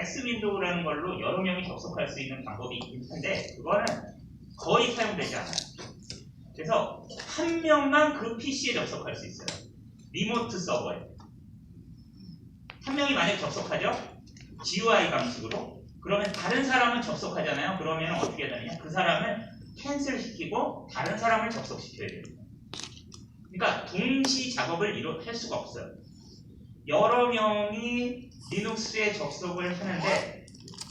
X 윈도우라는 걸로 여러 명이 접속할 수 있는 방법이 있긴 한데 그거는 거의 사용되지 않아요. 그래서 한 명만 그 PC에 접속할 수 있어요. 리모트 서버에. 한 명이 만약에 접속하죠? GUI 방식으로. 그러면 다른 사람은 접속하잖아요. 그러면 어떻게 해야 되느냐? 그 사람을 캔슬 시키고 다른 사람을 접속시켜야 됩니다. 그러니까 동시 작업을 할 수가 없어요. 여러 명이 리눅스에 접속을 하는데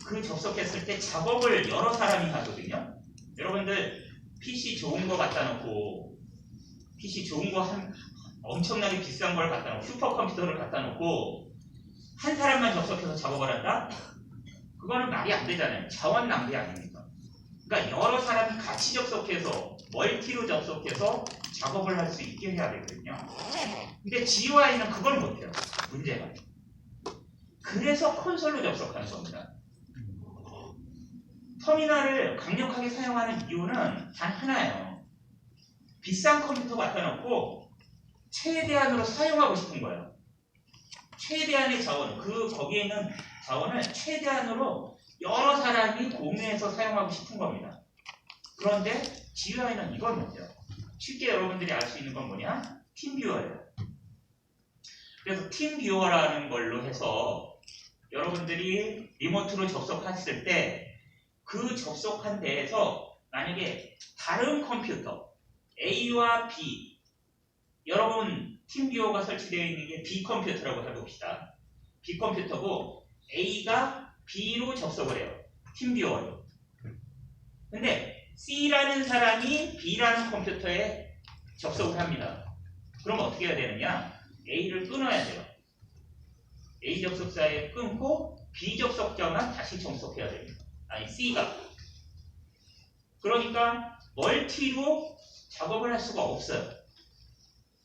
그 접속했을 때 작업을 여러 사람이 하거든요. 여러분들 PC 좋은 거 갖다 놓고 PC 좋은 거 엄청나게 비싼 걸 갖다 놓고 슈퍼컴퓨터를 갖다 놓고 한 사람만 접속해서 작업을 한다? 그거는 말이 안 되잖아요. 자원 낭비 아닙니까? 그러니까 여러 사람이 같이 접속해서 멀티로 접속해서 작업을 할 수 있게 해야 되거든요. 근데 GUI는 그걸 못해요. 문제가. 그래서 콘솔로 접속하는 겁니다. 터미널을 강력하게 사용하는 이유는 단 하나예요. 비싼 컴퓨터 갖다 놓고 최대한으로 사용하고 싶은 거예요. 최대한의 자원, 거기에 있는 자원을 최대한으로 여러 사람이 공유해서 사용하고 싶은 겁니다. 그런데 GUI는 이걸 못해요. 쉽게 여러분들이 알 수 있는 건 뭐냐? 팀뷰어예요. 그래서 팀뷰어라는 걸로 해서 여러분들이 리모트로 접속했을 때 그 접속한 데에서 만약에 다른 컴퓨터 A와 B, 여러분 팀뷰어가 설치되어 있는 게 B 컴퓨터라고 해봅시다. B 컴퓨터고 A가 B로 접속을 해요. 팀뷰어로. 근데 C라는 사람이 B라는 컴퓨터에 접속을 합니다. 그럼 어떻게 해야 되느냐? A를 끊어야 돼요. A 접속자에 끊고 B 접속자만 다시 접속해야 됩니다. 아니 C가. 그러니까 멀티로 작업을 할 수가 없어요.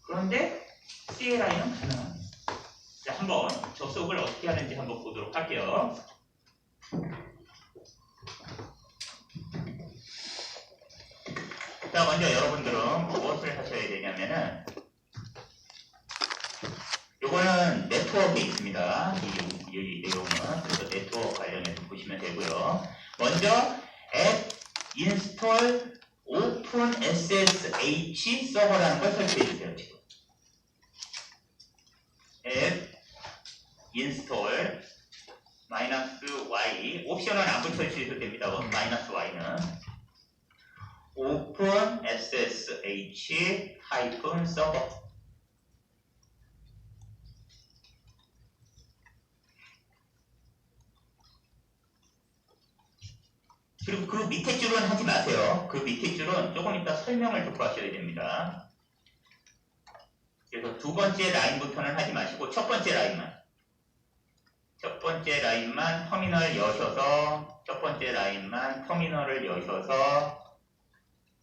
그런데 CLI는 가능합니다. 자, 한번 접속을 어떻게 하는지 한번 보도록 할게요. 자, 먼저 여러분들은 무엇을 하셔야 되냐면은 요거는 네트워크에 있습니다. 이 내용은. 그래서 네트워크 관련해서 보시면 되고요. 먼저 app install OpenSSH 서버라는 걸 설치해 주세요. 지금. app install -y 옵션은 안 붙여주셔도 됩니다. -y는 OpenSSH -server. 그리고 그 밑에 줄은 하지 마세요. 그 밑에 줄은 조금 이따 설명을 듣고 하셔야 됩니다. 그래서 두 번째 라인부터는 하지 마시고 첫 번째 라인만 터미널 여셔서 첫 번째 라인만 터미널을 여셔서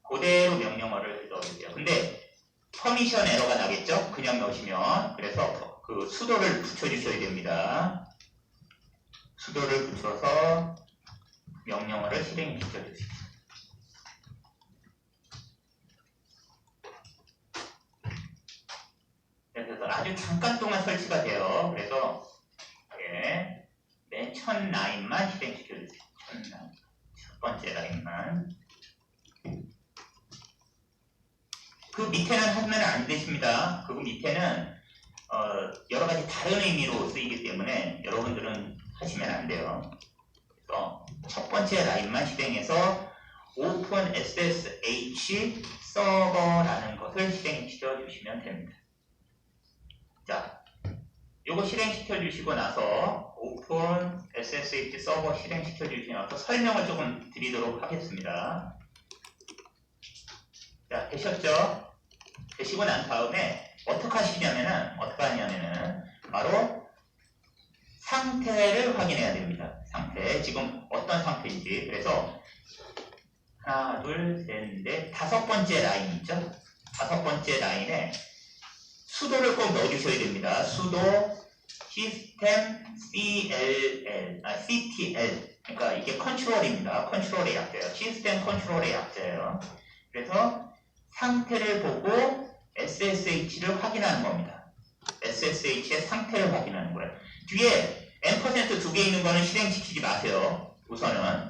그대로 명령어를 넣어주세요. 근데 퍼미션 에러가 나겠죠? 그냥 넣으시면. 그래서 그 수도를 붙여주셔야 됩니다. 수도를 붙여서 명령어를 실행시켜주세요. 그래서 아주 잠깐 동안 설치가 돼요. 그래서 맨 첫 라인만 실행시켜주세요. 첫 번째 라인만. 그 밑에는 하면 안 되십니다. 그 밑에는 여러 가지 다른 의미로 쓰이기 때문에 여러분들은 하시면 안 돼요. 그래서 첫 번째 라인만 실행해서 OpenSSH 서버라는 것을 실행시켜 주시면 됩니다. 자, 요거 실행시켜 주시고 나서 OpenSSH 서버 실행시켜 주시고 나서 설명을 조금 드리도록 하겠습니다. 자, 되셨죠? 되시고 난 다음에 어떻게 하냐면은 바로 상태를 확인해야 됩니다. 상태, 지금 어떤 상태인지. 그래서 하나, 둘, 셋, 넷, 다섯 번째 라인 있죠? 다섯 번째 라인에 수도를 꼭 넣어주셔야 됩니다. 수도 시스템 CTL. 그러니까 이게 컨트롤입니다. 컨트롤의 약자예요. 시스템 컨트롤의 약자예요. 그래서 상태를 보고 SSH를 확인하는 겁니다. SSH의 상태를 확인하는 거예요. 뒤에 n% 두 개 있는 거는 실행시키지 마세요. 우선은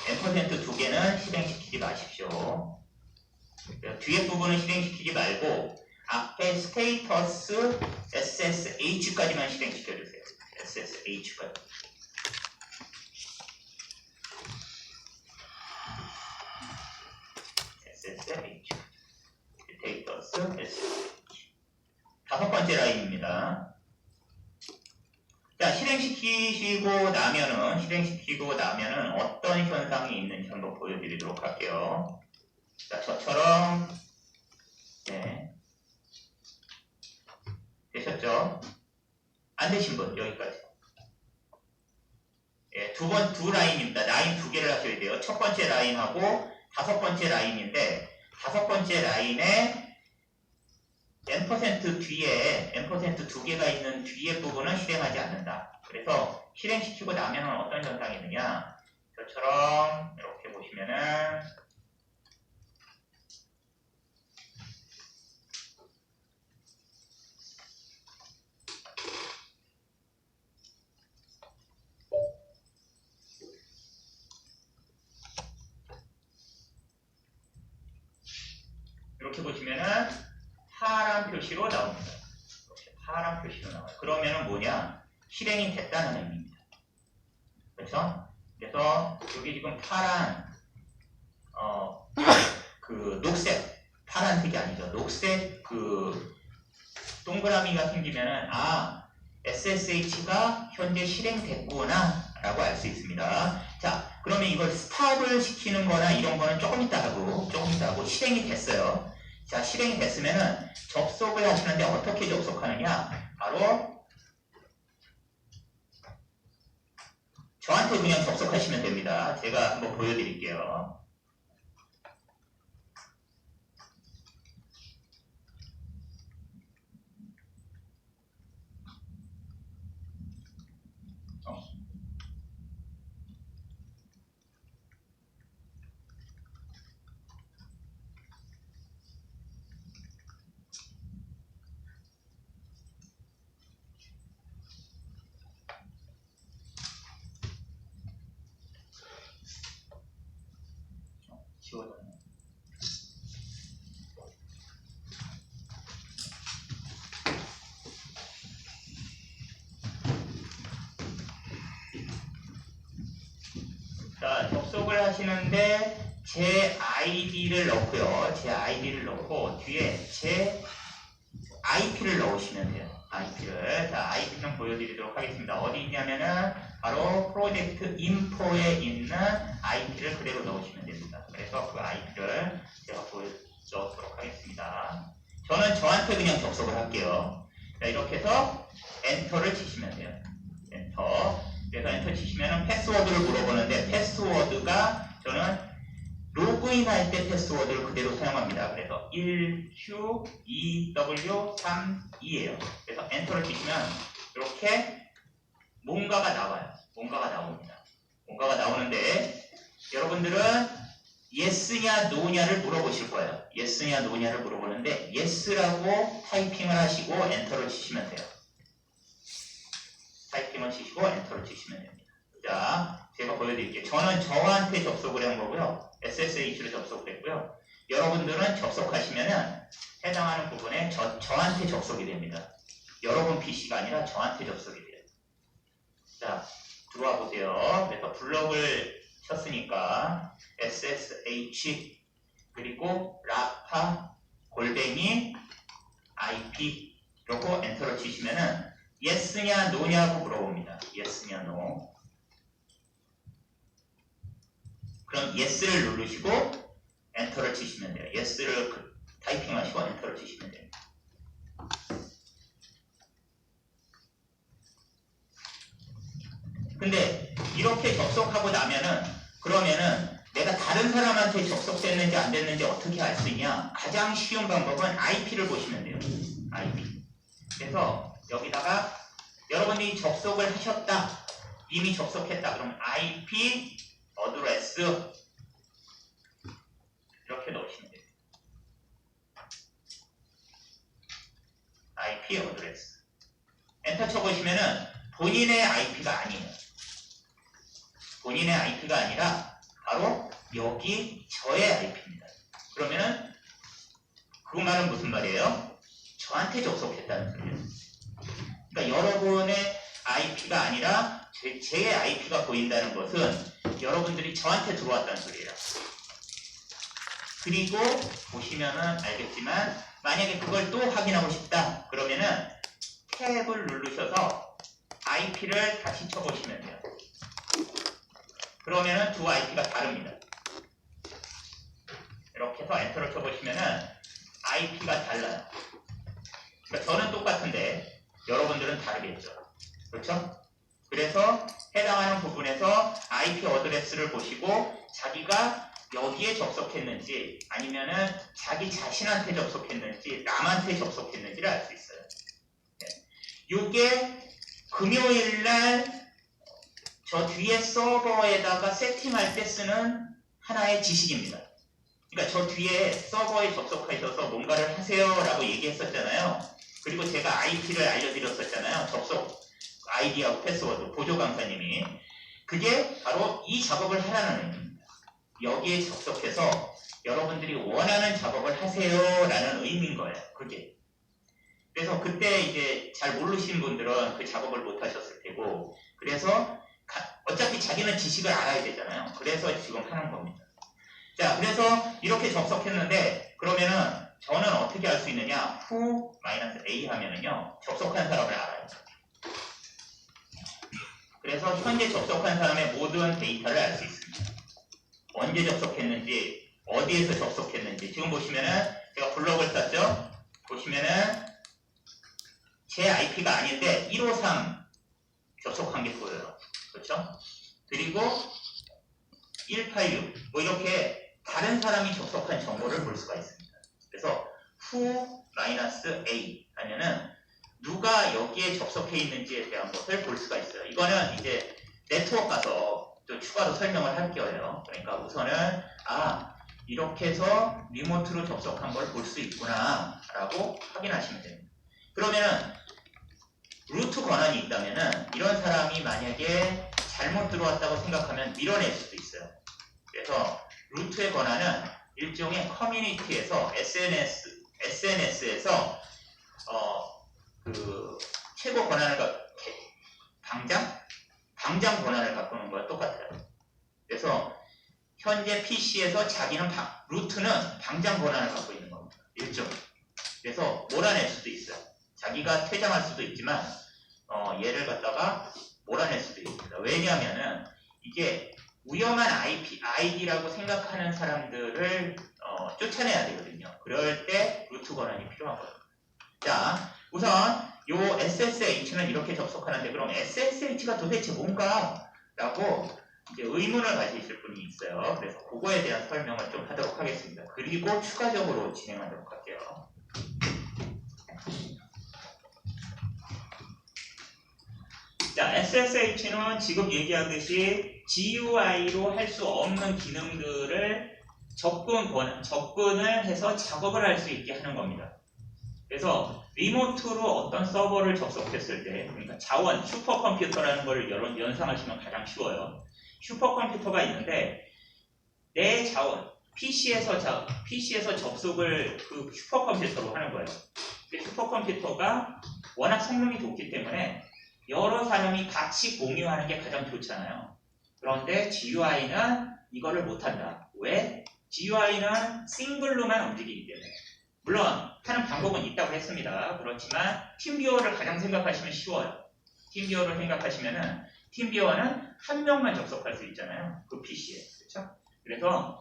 n% 두 개는 실행시키지 마십시오. 뒤에 부분은 실행시키지 말고 앞에 스테이터스 SSH까지만 실행시켜주세요. SSH까지. SSH. 스테이터스 SSH. 다섯 번째 라인입니다. 자, 실행시키고 나면은 어떤 현상이 있는지 한번 보여드리도록 할게요. 자, 저처럼, 네. 되셨죠? 안 되신 분, 여기까지. 예, 두 라인입니다. 라인 두 개를 하셔야 돼요. 첫 번째 라인하고 다섯 번째 라인인데, 다섯 번째 라인에 n% 뒤에, n% 두 개가 있는 뒤에 부분은 실행하지 않는다. 그래서 실행시키고 나면 어떤 현상이 있느냐. 저처럼 이렇게 보시면은, 이렇게 보시면은 파란 표시로 나옵니다. 이렇게 파란 표시로 나와요. 그러면은 뭐냐? 실행이 됐다는 의미입니다. 그렇죠? 그래서 여기 지금 파란 그 녹색 파란색이 아니죠. 녹색 그 동그라미가 생기면은 SSH가 현재 실행됐구나 라고 알 수 있습니다. 자, 그러면 이걸 스탑을 시키는 거나 이런 거는 조금 이따 하고 실행이 됐어요. 자, 실행이 됐으면은 접속을 하시는데 어떻게 접속하느냐? 바로 저한테 그냥 접속하시면 됩니다. 제가 한번 보여드릴게요. 지워졌네. 자, 접속을 하시는데 제 아이디를 넣고요. 제 아이디를 넣고 뒤에 제 IP를 넣으시면 돼요. IP를. 자, IP는 보여드리도록 하겠습니다. 어디 있냐면은 바로 프로젝트 인포에 있는 IP를 그대로 넣으시면 됩니다. 그래서 그 IP를 제가 보여드리도록 하겠습니다. 저는 저한테 그냥 접속을 할게요. 자, 이렇게 해서 엔터를 치시면 돼요. 엔터. 그래서 엔터 치시면은 패스워드를 물어보는데 패스워드가 저는 로그인 할 때 패스워드를 그대로 사용합니다. 그래서 1Q2W32예요. 그래서 엔터를 치시면 이렇게 뭔가가 나와요. 뭔가가 나옵니다. 뭔가가 나오는데 여러분들은 yes냐 no냐를 물어보실 거예요. yes냐 no냐를 물어보는데 yes라고 타이핑을 하시고 엔터를 치시면 돼요. 타이핑을 치시고 엔터를 치시면 됩니다. 자, 제가 보여드릴게요. 저는 저한테 접속을 한 거고요. SSH로 접속을 했고요. 여러분들은 접속하시면은 해당하는 부분에 저한테 접속이 됩니다. 여러분 PC가 아니라 저한테 접속이 돼요. 자, 들어와 보세요. 그래서 블럭을 쳤으니까 SSH 그리고 라파 골뱅이 IP 이러고 엔터를 치시면은 yes냐 no냐고 물어봅니다. yes냐 no. 그럼 yes를 누르시고 엔터를 치시면 돼요. yes를 타이핑하시고 엔터를 치시면 됩니다. 근데 이렇게 접속하고 나면은 그러면은 내가 다른 사람한테 접속됐는지 안 됐는지 어떻게 알 수 있냐? 가장 쉬운 방법은 IP를 보시면 돼요. IP. 그래서 여기다가 여러분이 접속을 하셨다. 이미 접속했다. 그러면 IP 어드레스 이렇게 넣으시면 돼요. IP 어드레스. 엔터 쳐보시면은 본인의 IP가 아니에요. 본인의 IP가 아니라 바로 여기 저의 IP입니다. 그러면은 그 말은 무슨 말이에요? 저한테 접속했다는 소리예요. 그러니까 여러분의 IP가 아니라 제 IP가 보인다는 것은 여러분들이 저한테 들어왔다는 소리예요. 그리고 보시면은 알겠지만 만약에 그걸 또 확인하고 싶다 그러면은 탭을 누르셔서 IP를 다시 쳐보시면 돼요. 그러면은 두 IP가 다릅니다. 이렇게 해서 엔터를 쳐보시면은 IP가 달라요. 그러니까 저는 똑같은데 여러분들은 다르겠죠. 그렇죠? 그래서 해당하는 부분에서 IP 어드레스를 보시고 자기가 여기에 접속했는지 아니면은 자기 자신한테 접속했는지 남한테 접속했는지를 알 수 있어요. 이게 금요일날 저 뒤에 서버에다가 세팅할 때 쓰는 하나의 지식입니다. 그러니까 저 뒤에 서버에 접속하셔서 뭔가를 하세요 라고 얘기했었잖아요. 그리고 제가 IP를 알려드렸었잖아요. 접속 아이디하고 패스워드 보조 강사님이. 그게 바로 이 작업을 하라는 의미입니다. 여기에 접속해서 여러분들이 원하는 작업을 하세요 라는 의미인 거예요. 그게. 그래서 그때 이제 잘 모르신 분들은 그 작업을 못 하셨을 테고, 그래서 어차피 자기는 지식을 알아야 되잖아요. 그래서 지금 하는 겁니다. 자, 그래서 이렇게 접속했는데 그러면은 저는 어떻게 알 수 있느냐? who-a 하면은요 접속한 사람을 알아요. 그래서 현재 접속한 사람의 모든 데이터를 알 수 있습니다. 언제 접속했는지, 어디에서 접속했는지. 지금 보시면은 제가 블럭을 썼죠? 보시면은 제 IP가 아닌데 153 접속한 게 보여요. 그렇죠? 그리고 186 뭐 이렇게 다른 사람이 접속한 정보를 볼 수가 있습니다. 그래서 who-a 하면은 누가 여기에 접속해 있는지에 대한 것을 볼 수가 있어요. 이거는 이제 네트워크 가서 또 추가로 설명을 할 거예요. 그러니까 우선은 이렇게 해서 리모트로 접속한 걸 볼 수 있구나 라고 확인하시면 됩니다. 그러면은 루트 권한이 있다면은 이런 사람이 만약에 잘못 들어왔다고 생각하면 밀어낼 수도 있어요. 그래서 루트의 권한은 일종의 커뮤니티에서 SNS에서 그 최고 권한을 당장 권한을 바꾸는 거와 똑같아요. 그래서 현재 PC에서 자기는 루트는 당장 권한을 갖고 있는 겁니다. 일종. 그래서 몰아낼 수도 있어요. 자기가 퇴장할 수도 있지만 얘를 갖다가 몰아낼 수도 있습니다. 왜냐하면은 이게 위험한 ID라고 생각하는 사람들을 쫓아내야 되거든요. 그럴 때 루트 권한이 필요한 거예요. 자, 우선 요 SSH는 이렇게 접속하는데 그럼 SSH가 도대체 뭔가? 라고 이제 의문을 가지실 분이 있어요. 그래서 그거에 대한 설명을 좀 하도록 하겠습니다. 그리고 추가적으로 진행하도록 할게요. 자, SSH는 지금 얘기하듯이 GUI로 할 수 없는 기능들을 접근을 해서 작업을 할 수 있게 하는 겁니다. 그래서 리모트로 어떤 서버를 접속했을 때, 그러니까 자원, 슈퍼컴퓨터라는 걸 연상하시면 가장 쉬워요. 슈퍼컴퓨터가 있는데 내 자원, PC에서 접속을 그 슈퍼컴퓨터로 하는 거예요. 슈퍼컴퓨터가 워낙 성능이 좋기 때문에 여러 사람이 같이 공유하는 게 가장 좋잖아요. 그런데 GUI는 이거를 못한다. 왜? GUI는 싱글로만 움직이기 때문에. 물론 하는 방법은 있다고 했습니다. 그렇지만 팀비어를 가장 생각하시면 쉬워요. 팀비어를 생각하시면은 팀비어는 한 명만 접속할 수 있잖아요. 그 PC에. 그렇죠? 그래서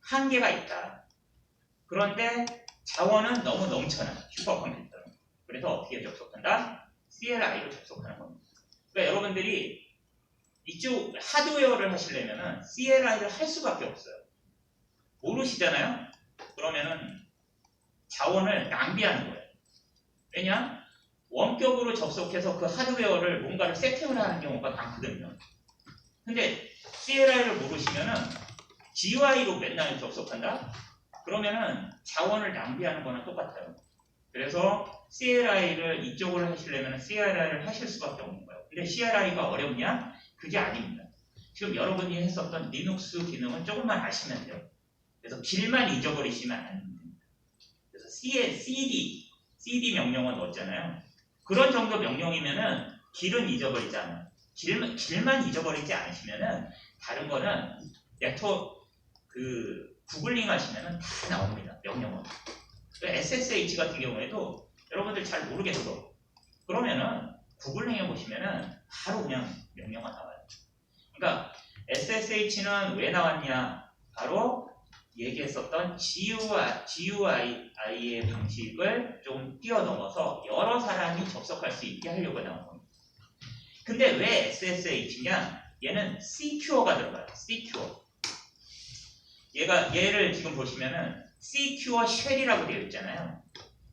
한계가 있다. 그런데 자원은 너무 넘쳐나. 슈퍼컴퓨터는. 그래서 어떻게 접속한다? CLI로 접속하는 겁니다. 그러니까 여러분들이 이쪽 하드웨어를 하시려면은 CLI를 할 수밖에 없어요. 모르시잖아요? 그러면은 자원을 낭비하는 거예요. 왜냐? 원격으로 접속해서 그 하드웨어를 뭔가를 세팅을 하는 경우가 많거든요. 근데 CLI를 모르시면은 GUI로 맨날 접속한다? 그러면은 자원을 낭비하는 거는 똑같아요. 그래서 CLI를 이쪽으로 하시려면 CLI를 하실 수밖에 없는 거예요. 근데 CLI가 어렵냐? 그게 아닙니다. 지금 여러분이 했었던 리눅스 기능은 조금만 아시면 돼요. 그래서 길만 잊어버리시면 안 됩니다. 그래서 CD 명령어 넣었잖아요. 그런 정도 명령이면은 길은 잊어버리지 않아요. 길만 잊어버리지 않으시면은 다른 거는 네트워크 구글링 하시면은 다 나옵니다. 명령어. SSH 같은 경우에도 여러분들 잘 모르겠어. 그러면은 구글링 해보시면은 바로 그냥 명령어 나와요. 그러니까 SSH는 왜 나왔냐? 바로 얘기했었던 GUI의 방식을 좀 뛰어넘어서 여러 사람이 접속할 수 있게 하려고 나온 겁니다. 근데 왜 SSH냐? 얘는 C큐어가 들어가요. C큐어. 얘를 지금 보시면은 C큐어 쉘이라고 되어 있잖아요.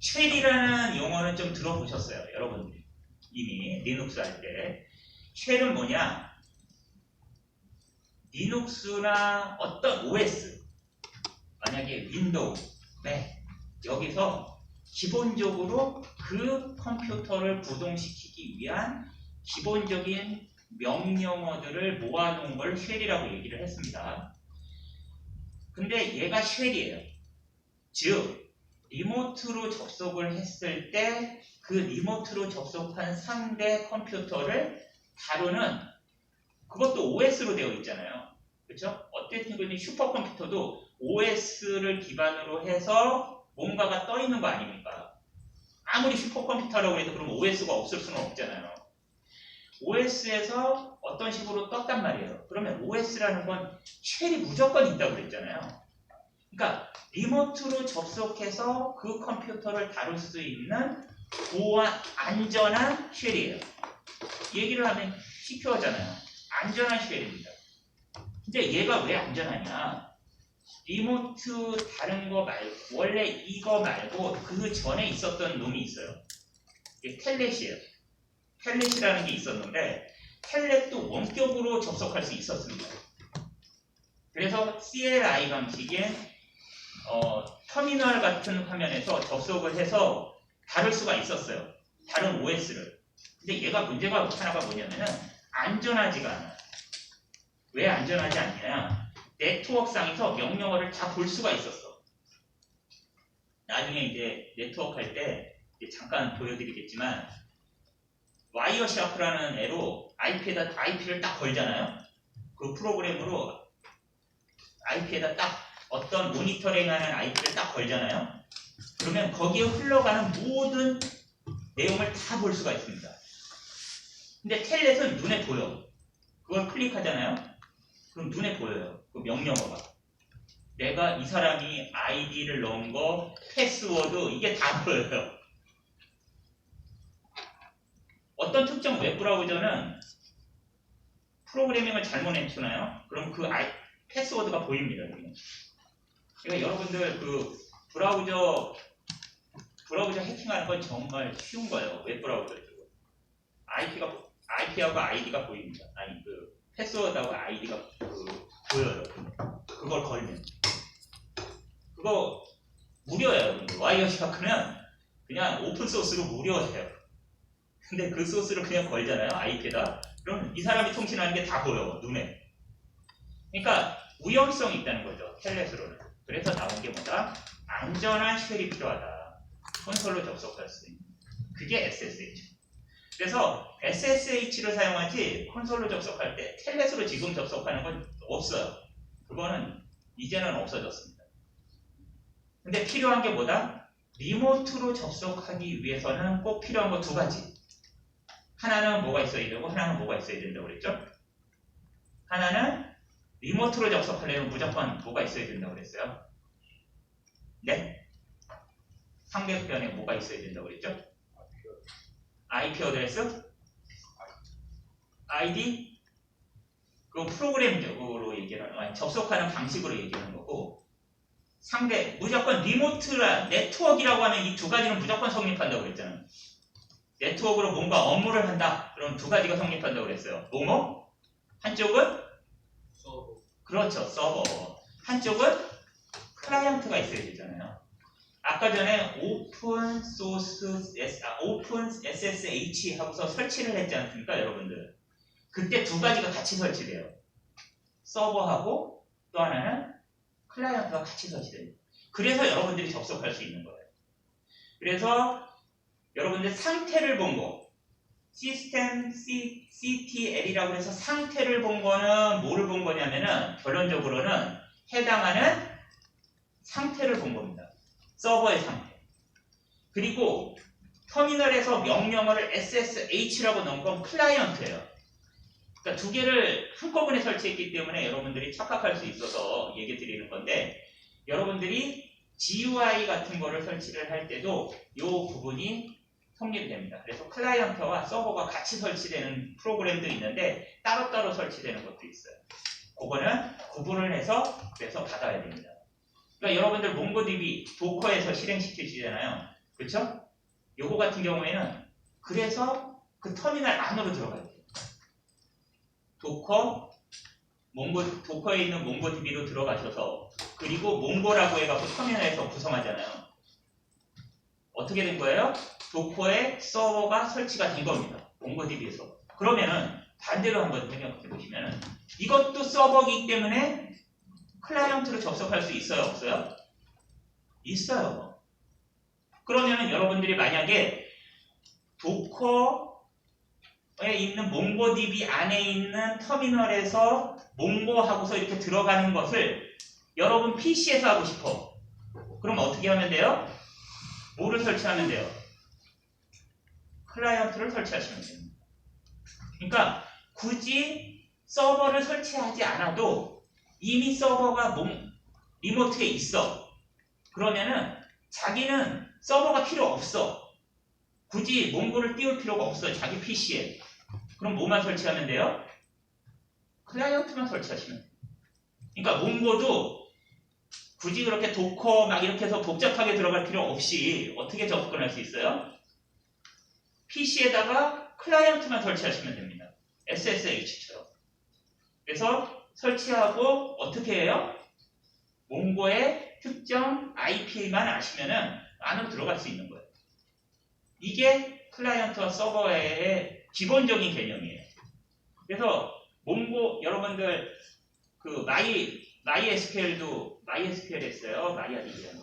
쉘이라는 용어는 좀 들어보셨어요. 여러분들이 이미 리눅스 할 때. 쉘은 뭐냐? 리눅스나 어떤 OS, 만약에 윈도우, 여기서 기본적으로 그 컴퓨터를 구동시키기 위한 기본적인 명령어들을 모아놓은 걸 쉘이라고 얘기를 했습니다. 근데 얘가 쉘이에요. 즉, 리모트로 접속을 했을 때 그 리모트로 접속한 상대 컴퓨터를 다루는, 그것도 OS로 되어 있잖아요. 그렇죠? 어쨌든 슈퍼컴퓨터도 OS를 기반으로 해서 뭔가가 떠 있는 거 아닙니까? 아무리 슈퍼컴퓨터라고 해도 그럼 OS가 없을 수는 없잖아요. OS에서 어떤 식으로 떴단 말이에요. 그러면 OS라는 건 쉘이 무조건 있다고 그랬잖아요. 그러니까 리모트로 접속해서 그 컴퓨터를 다룰 수 있는 보안, 안전한 쉘이에요. 얘기를 하면 시큐어잖아요. 안전한 쉘입니다. 근데 얘가 왜 안전하냐? 리모트 다른 거 말고, 원래 이거 말고 그 전에 있었던 놈이 있어요. 이게 텔넷이에요. 텔넷이라는 게 있었는데 텔넷도 원격으로 접속할 수 있었습니다. 그래서 CLI 방식의 터미널 같은 화면에서 접속을 해서 다룰 수가 있었어요. 다른 OS를. 근데 얘가 문제가 하나가 뭐냐면은 안전하지가 않아요. 왜 안전하지 않냐? 네트워크상에서 명령어를 다 볼 수가 있었어. 나중에 이제 네트워크 할 때 잠깐 보여드리겠지만 와이어샤프라는 애로 IP를 딱 걸잖아요. 그 프로그램으로 IP에다 딱 어떤 모니터링하는 IP를 딱 걸잖아요. 그러면 거기에 흘러가는 모든 내용을 다 볼 수가 있습니다. 근데 텔넷은 눈에 보여. 그걸 클릭하잖아요. 그럼 눈에 보여요. 그 명령어가. 내가 이 사람이 아이디를 넣은 거, 패스워드, 이게 다 보여요. 어떤 특정 웹브라우저는 프로그래밍을 잘못 해주나요? 그럼 그 패스워드가 보입니다. 그러니까 여러분들 그 브라우저 해킹하는 건 정말 쉬운 거예요. 웹브라우저도. IP하고 아이디가 보입니다. 아니 그 패스워드하고 아이디가 보여요. 그걸 걸면 그거 무료예요. 와이어샤크는 그냥 오픈소스로 무료예요. 근데 그 소스를 그냥 걸잖아요. IP에다. 그럼 이 사람이 통신하는 게 다 보여. 눈에. 그러니까 위험성이 있다는 거죠. 텔넷으로는. 그래서 나온 게 뭐다? 안전한 쉘이 필요하다. 콘솔로 접속할 수 있는. 그게 SSH. 그래서 SSH를 사용하지 콘솔로 접속할 때 텔넷으로 지금 접속하는 건 없어요. 그거는 이제는 없어졌습니다. 근데 필요한 게 뭐다? 리모트로 접속하기 위해서는 꼭 필요한 거 두 가지. 하나는 뭐가 있어야 되고 하나는 뭐가 있어야 된다고 그랬죠? 하나는 리모트로 접속하려면 무조건 뭐가 있어야 된다고 그랬어요? 네? 상대편에 뭐가 있어야 된다고 그랬죠? IP 어드레스? ID? 그 프로그램적으로 얘기하는, 접속하는 방식으로 얘기하는 거고, 상대, 무조건 리모트라, 네트워크라고 하면 이 두 가지는 무조건 성립한다고 그랬잖아요. 네트워크로 뭔가 업무를 한다. 그럼 두 가지가 성립한다고 그랬어요. 뭐뭐? 한쪽은? 서버. 그렇죠, 서버. 한쪽은 클라이언트가 있어야 되잖아요. 아까 전에 오픈 SSH 하고서 설치를 했지 않습니까, 여러분들? 그때 두 가지가 같이 설치돼요. 서버하고 또 하나는 클라이언트가 같이 설치됩니다. 그래서 여러분들이 접속할 수 있는 거예요. 그래서 여러분들 상태를 본 거, 시스템 CTL이라고 해서 상태를 본 거는 뭐를 본 거냐면은 결론적으로는 해당하는 상태를 본 겁니다. 서버의 상태. 그리고 터미널에서 명령어를 SSH라고 넣은 건 클라이언트예요. 그러니까 두 개를 한꺼번에 설치했기 때문에 여러분들이 착각할 수 있어서 얘기 드리는 건데, 여러분들이 GUI 같은 거를 설치를 할 때도 이 부분이 성립이 됩니다. 그래서 클라이언트와 서버가 같이 설치되는 프로그램도 있는데 따로따로 설치되는 것도 있어요. 그거는 구분을 해서 그래서 받아야 됩니다. 그러니까 여러분들 몽고DB 도커에서 실행시키시잖아요. 그렇죠? 요거 같은 경우에는 그래서 그 터미널 안으로 들어가야 돼요. 도커에 있는 몽고DB로 들어가셔서, 그리고 몽고라고 해갖고 터미널에서 구성하잖아요. 어떻게 된 거예요? 도커에 서버가 설치가 된 겁니다. 몽고DB에서. 그러면은 반대로 한번 생각해 보시면은 이것도 서버이기 때문에 클라이언트로 접속할 수 있어요, 없어요? 있어요. 그러면은 여러분들이 만약에 도커에 있는 몽고DB 안에 있는 터미널에서 몽고 하고서 이렇게 들어가는 것을 여러분 PC에서 하고 싶어. 그럼 어떻게 하면 돼요? 뭐를 설치하면 돼요? 클라이언트를 설치하시면 됩니다. 그러니까 굳이 서버를 설치하지 않아도 이미 서버가 리모트에 있어. 그러면은 자기는 서버가 필요 없어. 굳이 몽고를 띄울 필요가 없어요. 자기 PC에. 그럼 뭐만 설치하면 돼요? 클라이언트만 설치하시면 돼요. 그러니까 몽고도 굳이 그렇게 도커 막 이렇게 해서 복잡하게 들어갈 필요 없이 어떻게 접근을 할 수 있어요? PC에다가 클라이언트만 설치하시면 됩니다. SSH처럼. 그래서 설치하고 어떻게 해요? 몽고의 특정 IP만 아시면은 안으로 들어갈 수 있는 거예요. 이게 클라이언트와 서버의 기본적인 개념이에요. 그래서 몽고 여러분들 그 MySQL도 MySQL 했어요. 마리아DB라는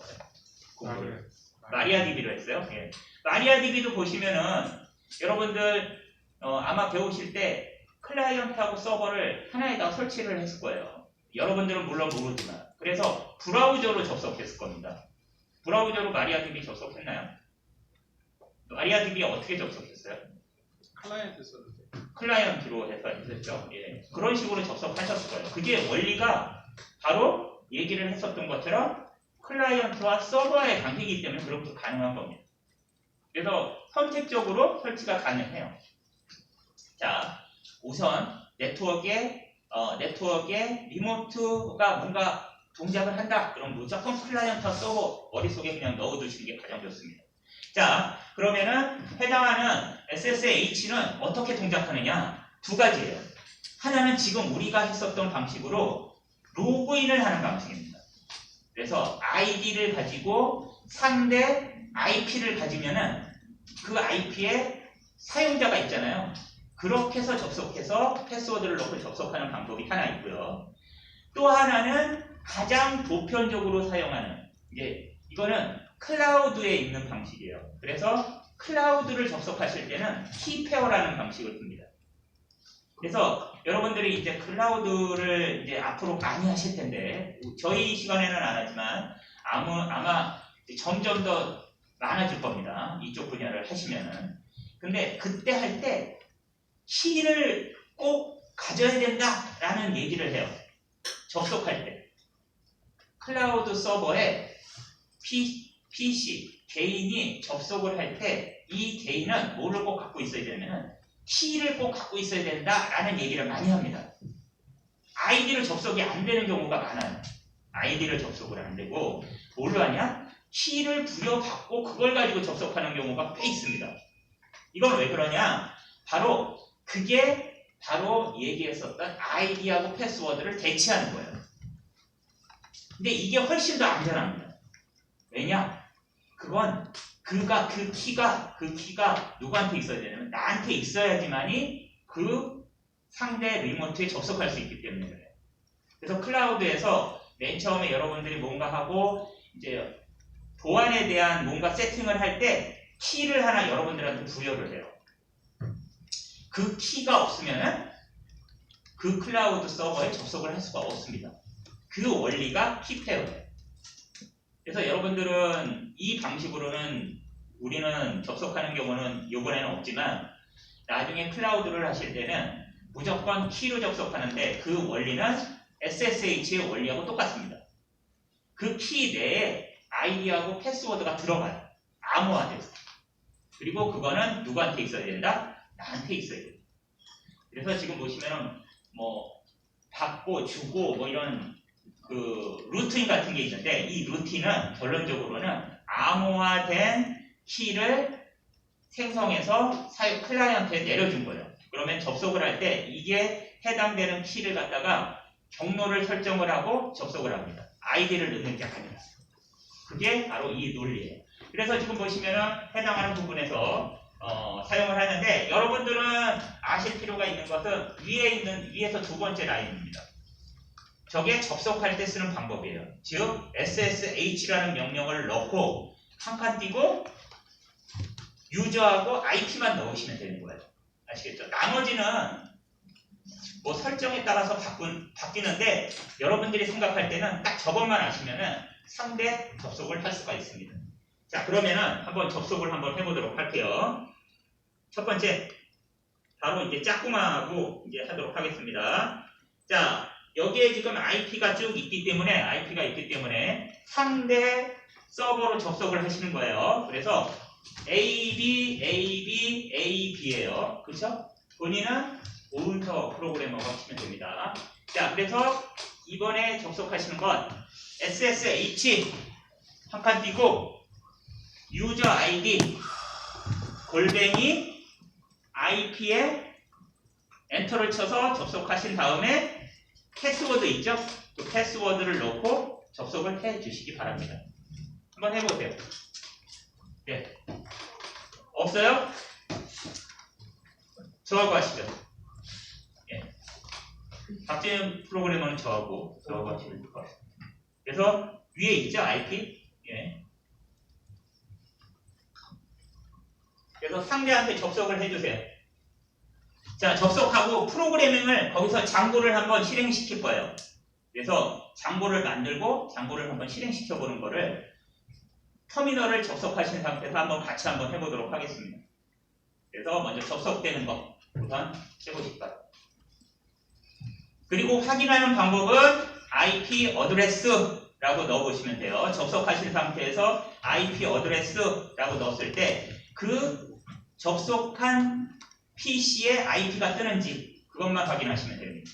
거예요. 마리아DB로 했어요. 예. 마리아DB도 보시면은 여러분들 아마 배우실 때 클라이언트하고 서버를 하나에다 설치를 했을 거예요. 여러분들은 물론 모르지만. 그래서 브라우저로 접속했을 겁니다. 브라우저로 마리아DB 접속했나요? 마리아DB 어떻게 접속했어요? 클라이언트로 해서 했었죠. 예. 그런 식으로 접속하셨을 거예요. 그게 원리가 바로 얘기를 했었던 것처럼 클라이언트와 서버의 관계이기 때문에 그렇게 가능한 겁니다. 그래서 선택적으로 설치가 가능해요. 자, 우선 네트워크에 리모트가 뭔가 동작을 한다. 그럼 무조건 클라이언트와 서버 머릿속에 그냥 넣어두시는 게 가장 좋습니다. 자, 그러면은 해당하는 SSH는 어떻게 동작하느냐? 두 가지예요. 하나는 지금 우리가 했었던 방식으로 로그인을 하는 방식입니다. 그래서 아이디를 가지고 상대 IP를 가지면은 그 IP에 사용자가 있잖아요. 그렇게 해서 접속해서 패스워드를 넣고 접속하는 방법이 하나 있고요. 또 하나는 가장 보편적으로 사용하는, 이거는 클라우드에 있는 방식이에요. 그래서 클라우드를 접속하실 때는 키페어라는 방식을 씁니다. 그래서 여러분들이 이제 클라우드를 이제 앞으로 많이 하실 텐데, 저희 시간에는 안 하지만 아마 점점 더 많아질 겁니다. 이쪽 분야를 하시면은. 근데 그때 할 때 키를 꼭 가져야 된다라는 얘기를 해요. 접속할 때. 클라우드 서버에 PC, 개인이 접속을 할 때 이 개인은 뭐를 꼭 갖고 있어야 되냐면 키를 꼭 갖고 있어야 된다라는 얘기를 많이 합니다. 아이디로 접속이 안 되는 경우가 많아요. 아이디를 접속을 안 되고 뭘로 하냐? 키를 부여받고 그걸 가지고 접속하는 경우가 꽤 있습니다. 이건 왜 그러냐? 그게 바로 얘기했었던 아이디하고 패스워드를 대체하는 거예요. 근데 이게 훨씬 더 안전합니다. 왜냐? 그건 그 키가 누구한테 있어야 되냐면 나한테 있어야지만이 그 상대 리모트에 접속할 수 있기 때문에 그래요. 그래서 클라우드에서 맨 처음에 여러분들이 뭔가 하고 이제 보안에 대한 뭔가 세팅을 할 때 키를 하나 여러분들한테 부여를 해요. 그 키가 없으면은 그 클라우드 서버에 접속을 할 수가 없습니다. 그 원리가 키페어예요. 그래서 여러분들은 이 방식으로는 우리는 접속하는 경우는 이번에는 없지만 나중에 클라우드를 하실 때는 무조건 키로 접속하는데 그 원리는 SSH의 원리하고 똑같습니다. 그 키 내에 아이디하고 패스워드가 들어가요. 암호화돼서. 그리고 그거는 누구한테 있어야 된다? 나한테 있어야 돼요. 그래서 지금 보시면은 뭐 받고 주고 뭐 이런 그 루틴 같은 게 있는데 이 루틴은 결론적으로는 암호화된 키를 생성해서 클라이언트에 내려준 거예요. 그러면 접속을 할 때 이게 해당되는 키를 갖다가 경로를 설정을 하고 접속을 합니다. 아이디를 넣는 게 아니라. 그게 바로 이 논리예요. 그래서 지금 보시면은 해당하는 부분에서 사용을 하는데 여러분들은 아실 필요가 있는 것은 위에서 두 번째 라인입니다. 저게 접속할 때 쓰는 방법이에요. 즉 SSH라는 명령을 넣고 한 칸 띄고 유저하고 IP만 넣으시면 되는 거예요. 아시겠죠? 나머지는 뭐 설정에 따라서 바뀌는데 여러분들이 생각할 때는 딱 저것만 아시면은 상대 접속을 할 수가 있습니다. 자, 그러면은 한번 접속을 한번 해보도록 할게요. 첫 번째, 바로 이제 짝꿍하고 이제 하도록 하겠습니다. 자, 여기에 지금 IP가 쭉 있기 때문에 상대 서버로 접속을 하시는 거예요. 그래서 AB예요. 그렇죠? 본인은 오운터 프로그래머가 하시면 됩니다. 자, 그래서 이번에 접속하시는 건 SSH 한 칸 띄고 유저 아이디 골뱅이 IP에 엔터를 쳐서 접속하신 다음에 패스워드 있죠? 그 패스워드를 넣고 접속을 해 주시기 바랍니다. 한번 해보세요. 네. 없어요? 저하고 하시죠. 예. 박재현 프로그래머는 저하고 하시면 될 것 같습니다. 그래서 위에 있죠? IP? 예. 그래서 상대한테 접속을 해주세요. 자, 접속하고 프로그래밍을 거기서 장고를 한번 실행시킬 거예요. 그래서 장고를 만들고 장고를 한번 실행시켜 보는 거를 터미널을 접속하신 상태에서 같이 한번 해보도록 하겠습니다. 그래서 먼저 접속되는 거 우선 해보실 거예요. 그리고 확인하는 방법은 IP 어드레스라고 넣어보시면 돼요. 접속하신 상태에서 IP 어드레스라고 넣었을 때 그 접속한 PC의 IP가 뜨는지 그것만 확인하시면 됩니다.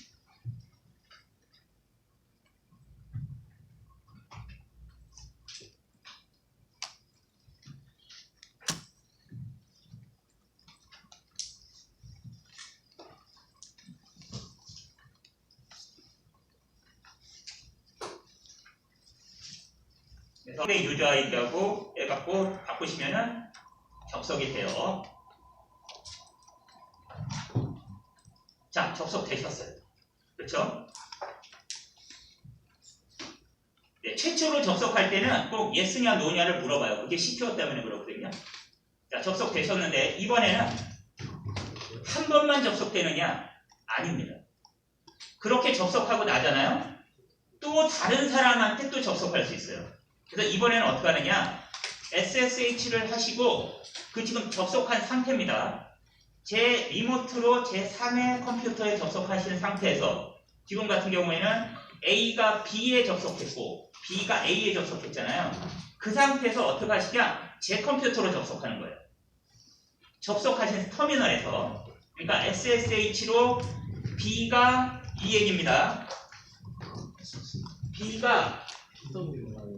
그래서 내 유저 아이디하고 해갖고 바꾸시면은 접속이 돼요. 자, 접속되셨어요. 그렇죠? 네, 최초로 접속할 때는 꼭 예스냐 노냐를 물어봐요. 그게 CPO 때문에 그렇거든요. 자, 접속되셨는데 이번에는 한 번만 접속되느냐? 아닙니다. 그렇게 접속하고 나잖아요. 또 다른 사람한테 또 접속할 수 있어요. 그래서 이번에는 어떻게 하느냐? SSH를 하시고 그 지금 접속한 상태입니다. 제 리모트로 제 3의 컴퓨터에 접속하신 상태에서 지금 같은 경우에는 A가 B에 접속했고 B가 A에 접속했잖아요. 그 상태에서 어떻게 하시냐? 제 컴퓨터로 접속하는 거예요. 접속하신 터미널에서 그러니까 SSH로 B가 이 얘기입니다. B가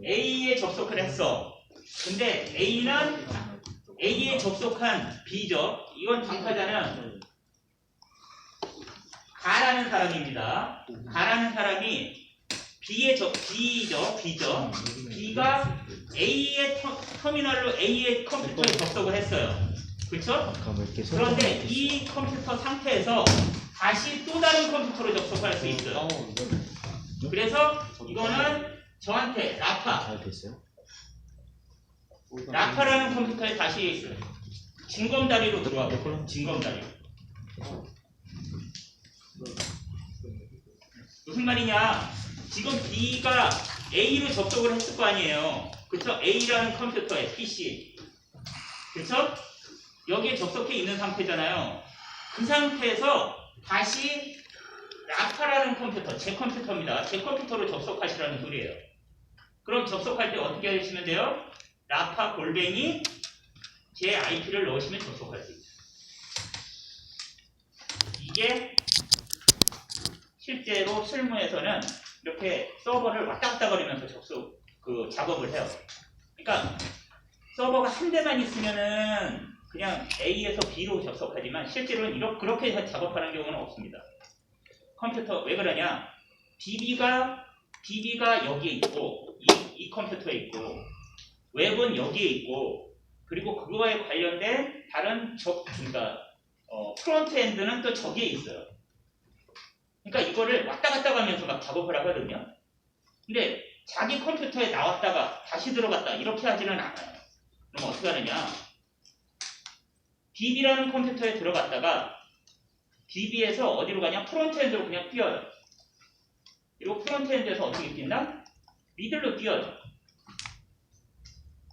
A에 접속을 했어. 근데 A는 A에 접속한 B죠. 이건 당사자는 가라는 사람입니다. 가라는 사람이 B죠. B가 A의 터미널로 A의 컴퓨터에 접속을 했어요. 그렇죠? 그런데 이 컴퓨터 상태에서 다시 또 다른 컴퓨터로 접속할 수 있어요. 그래서 이거는 저한테 라파라는 컴퓨터에 다시 징검다리로 들어가고 징검다리. 무슨 말이냐? 지금 B가 A로 접속을 했을 거 아니에요. 그쵸? A라는 컴퓨터에 PC. 그쵸? 여기에 접속해 있는 상태잖아요. 그 상태에서 다시 라파라는 컴퓨터, 제 컴퓨터입니다. 제 컴퓨터로 접속하시라는 소리예요. 그럼 접속할 때 어떻게 하시면 돼요? 라파 골뱅이 제 IP를 넣으시면 접속할 수 있어요. 이게 실제로 실무에서는 이렇게 서버를 왔다 갔다 거리면서 작업을 해요. 그러니까 서버가 한 대만 있으면은 그냥 A에서 B로 접속하지만 실제로는 그렇게 작업하는 경우는 없습니다. 컴퓨터 왜 그러냐? DB가 여기에 있고 이 컴퓨터에 있고 웹은 여기에 있고 그리고 그거에 관련된 다른 그러니까 프론트엔드는 또 저기에 있어요. 그러니까 이거를 왔다 갔다 가면서 막 작업을 하거든요. 근데 자기 컴퓨터에 나왔다가 다시 들어갔다 이렇게 하지는 않아요. 그럼 어떻게 하느냐? DB라는 컴퓨터에 들어갔다가 DB에서 어디로 가냐? 프론트엔드로 그냥 뛰어요. 그리고 프론트엔드에서 어떻게 뛴다? 미들로 뛰어요.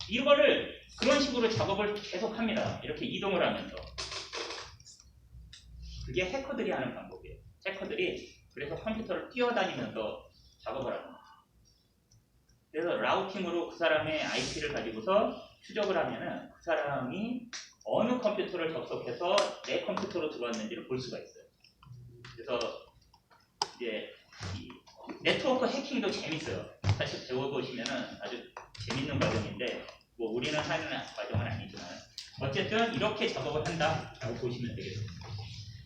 이거를 그런 식으로 작업을 계속 합니다. 이렇게 이동을 하면서. 그게 해커들이 하는 방법이에요. 해커들이 그래서 컴퓨터를 뛰어다니면서 작업을 합니다. 그래서 라우팅으로 그 사람의 IP를 가지고서 추적을 하면은 그 사람이 어느 컴퓨터를 접속해서 내 컴퓨터로 들어왔는지를 볼 수가 있어요. 그래서 이제 이 네트워크 해킹도 재밌어요. 사실 배워보시면은 아주 재밌는 과정인데 뭐 우리는 하는 과정은 아니지만 어쨌든 이렇게 작업을 한다라고 보시면 되겠습니다.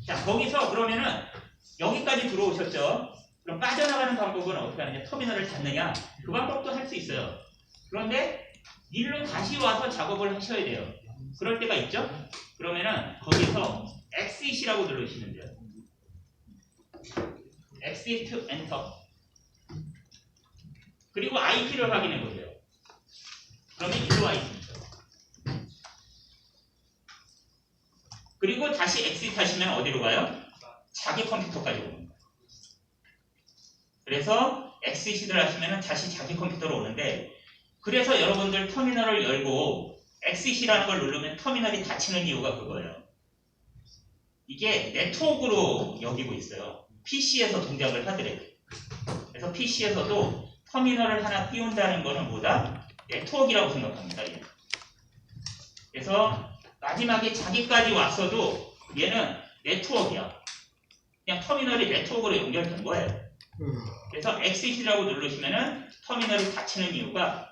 자, 거기서 그러면은 여기까지 들어오셨죠? 그럼 빠져나가는 방법은 어떻게 하느냐? 터미널을 닫느냐? 그 방법도 할 수 있어요. 그런데 일로 다시 와서 작업을 하셔야 돼요. 그럴 때가 있죠? 그러면은 거기서 Exit이라고 누르시면 돼요. Exit Enter. 그리고 IP를 확인해 보세요. 그러면 일로 와 있습니다. 그리고 다시 Exit 하시면 어디로 가요? 자기 컴퓨터까지 옵니다. 그래서 Exit을 하시면 다시 자기 컴퓨터로 오는데 그래서 여러분들 터미널을 열고 Exit이라는 걸 누르면 터미널이 닫히는 이유가 그거예요. 이게 네트워크로 여기고 있어요. PC에서 동작을 하더라도. 그래서 PC에서도 터미널을 하나 띄운다는 거는 뭐다? 네트워크라고 생각합니다. 얘는. 그래서 마지막에 자기까지 왔어도 얘는 네트워크야. 그냥 터미널이 네트워크로 연결된 거예요. 그래서 Exit이라고 누르시면은 터미널이 닫히는 이유가